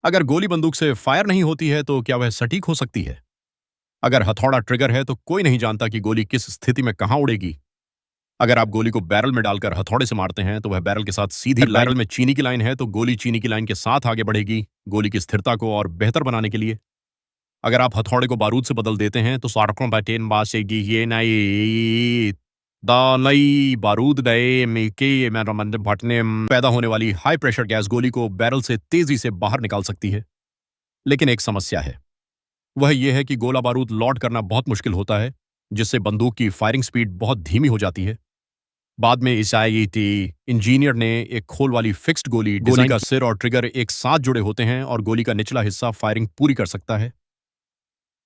अगर गोली बंदूक से फायर नहीं होती है तो क्या वह सटीक हो सकती है? अगर हथौड़ा ट्रिगर है तो कोई नहीं जानता कि गोली किस स्थिति में कहां उड़ेगी। अगर आप गोली को बैरल में डालकर हथौड़े से मारते हैं तो वह बैरल के साथ सीधी लाइन। बैरल में चीनी की लाइन है तो गोली चीनी की लाइन के साथ आगे बढ़ेगी, गोली की स्थिरता को और बेहतर बनाने के लिए। अगर आप हथौड़े को बारूद से बदल देते हैं तो सारकों बैटेन बासेगी ये नई दा नई बारूद गए मिके भटने पैदा होने वाली हाई प्रेशर गैस गोली को बैरल से तेजी से बाहर निकाल सकती है। लेकिन एक समस्या है, वह यह है कि गोला बारूद लोड करना बहुत मुश्किल होता है, जिससे बंदूक की फायरिंग स्पीड बहुत धीमी हो जाती है। बाद में इस आईईटी इंजीनियर ने एक खोल वाली फिक्स्ड गोली का सिर और ट्रिगर एक साथ जुड़े होते हैं और गोली का निचला हिस्सा फायरिंग पूरी कर सकता है।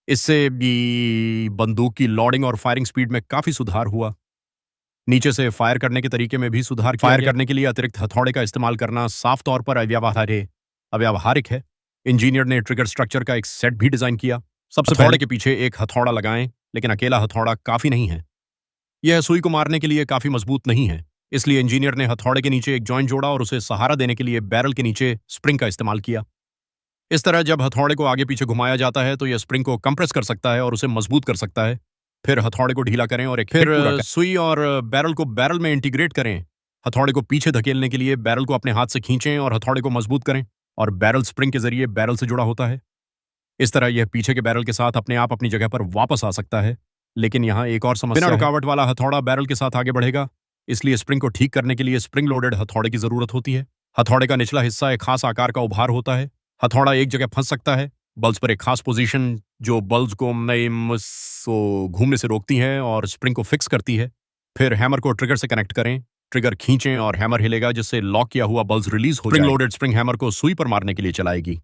इससे भी बंदूक की लोडिंग और फायरिंग स्पीड में काफी सुधार हुआ। नीचे से फायर करने के तरीके में भी सुधार किया फायर करने के लिए अतिरिक्त हथौड़े का इस्तेमाल करना साफ तौर पर अव्यावहारिक है। इंजीनियर ने ट्रिगर स्ट्रक्चर का एक सेट भी डिजाइन किया। सबसे पहले के पीछे एक हथौड़ा लगाएं, लेकिन अकेला हथौड़ा काफी नहीं है। यह सुई को मारने के लिए काफी मजबूत नहीं है। इसलिए इंजीनियर ने हथौड़े के नीचे एक जॉइंट जोड़ा और उसे सहारा देने के लिए बैरल के नीचे स्प्रिंग का इस्तेमाल किया। इस तरह जब हथौड़े को आगे पीछे घुमाया जाता है तो यह स्प्रिंग को कंप्रेस कर सकता है और उसे मजबूत कर सकता है। फिर हथौड़े को ढीला करें और एक फिर सुई और बैरल को बैरल में इंटीग्रेट करें। हथौड़े को पीछे धकेलने के लिए बैरल को अपने हाथ से खींचें और हथौड़े को मजबूत करें, और बैरल स्प्रिंग के जरिए बैरल से जुड़ा होता है। इस तरह यह पीछे के बैरल के साथ अपने आप अपनी जगह पर वापस आ सकता है। लेकिन यहाँ एक और समस्या बिना रुकावट वाला हथौड़ा बैरल के साथ आगे बढ़ेगा, इसलिए स्प्रिंग को ठीक करने के लिए स्प्रिंग लोडेड हथौड़े की जरूरत होती है। हथौड़े का निचला हिस्सा एक खास आकार का उभार होता है। हथौड़ा एक जगह फंस सकता है, बल्स पर एक खास पोजीशन जो बल्स को घूमने से रोकती है और स्प्रिंग को फिक्स करती है। फिर हैमर को ट्रिगर से कनेक्ट करें, ट्रिगर खींचें और हैमर हिलेगा, जिससे लॉक किया हुआ बल्स रिलीज हो जाए। स्प्रिंग लोडेड स्प्रिंग हैमर को सुई पर मारने के लिए चलाएगी।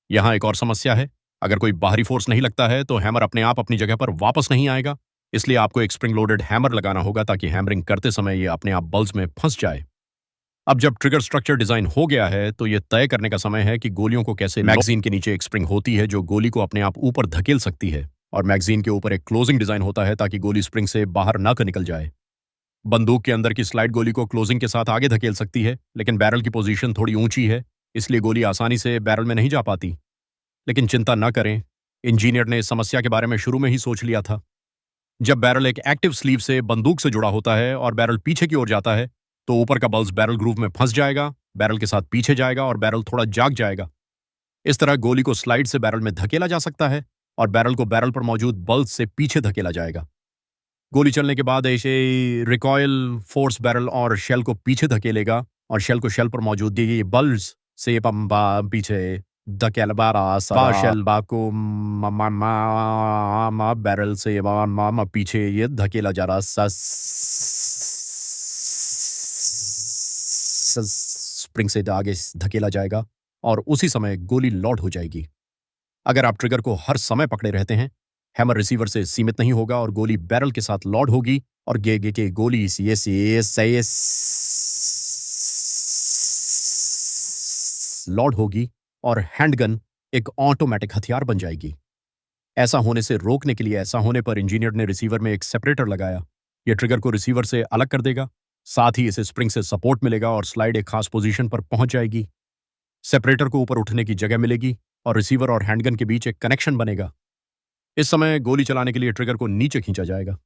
यहाँ एक और समस्या है, अगर कोई बाहरी फोर्स नहीं लगता है तो हैमर अपने आप अपनी जगह पर वापस नहीं आएगा। इसलिए आपको एक स्प्रिंग लोडेड हैमर लगाना होगा ताकि हैमरिंग करते समय ये अपने आप बल्स में फंस जाए। अब जब ट्रिगर स्ट्रक्चर डिजाइन हो गया है तो यह तय करने का समय है कि गोलियों को कैसे मैगजीन के नीचे एक स्प्रिंग होती है जो गोली को अपने आप ऊपर धकेल सकती है, और मैगजीन के ऊपर एक क्लोजिंग डिजाइन होता है ताकि गोली स्प्रिंग से बाहर ना कर निकल जाए। बंदूक के अंदर की स्लाइड गोली को क्लोजिंग के साथ आगे धकेल सकती है, लेकिन बैरल की पोजीशन थोड़ी ऊंची है, इसलिए गोली आसानी से बैरल में नहीं जा पाती। लेकिन चिंता न करें, इंजीनियर ने इस समस्या के बारे में शुरू में ही सोच लिया था। जब बैरल एक एक्टिव स्लीव से बंदूक से जुड़ा होता है और बैरल पीछे की ओर जाता है तो ऊपर का बल्स बैरल ग्रूव में फंस जाएगा, बैरल के साथ पीछे जाएगा और बैरल थोड़ा जाग जाएगा। इस तरह गोली को स्लाइड से बैरल में धकेला जा सकता है और बैरल को बैरल पर मौजूद बल्स से पीछे धकेला जाएगा। गोली चलने के बाद ऐसे रिकॉयल फोर्स बैरल और शेल को पीछे धकेलेगा और शेल को शेल पर मौजूद ये बल्स से पीछे धकेल शेल को बैरल से पीछे ये धकेला जा रहा स्प्रिंग से आगे धकेला जाएगा और उसी समय गोली लॉड हो जाएगी। अगर आप ट्रिगर को हर समय पकड़े रहते हैं, हैमर रिसीवर से सीमित नहीं होगा और गोली बैरल के साथ लॉड होगी और गे गोली लॉड होगी और हैंडगन एक ऑटोमेटिक हथियार बन जाएगी। ऐसा होने से रोकने के लिए ऐसा होने पर इंजीनियर ने रिसीवर में एक सेपरेटर लगाया। यह ट्रिगर को रिसीवर से अलग कर देगा, साथ ही इसे स्प्रिंग से सपोर्ट मिलेगा और स्लाइड एक खास पोजीशन पर पहुंच जाएगी। सेपरेटर को ऊपर उठने की जगह मिलेगी और रिसीवर और हैंडगन के बीच एक कनेक्शन बनेगा। इस समय गोली चलाने के लिए ट्रिगर को नीचे खींचा जाएगा।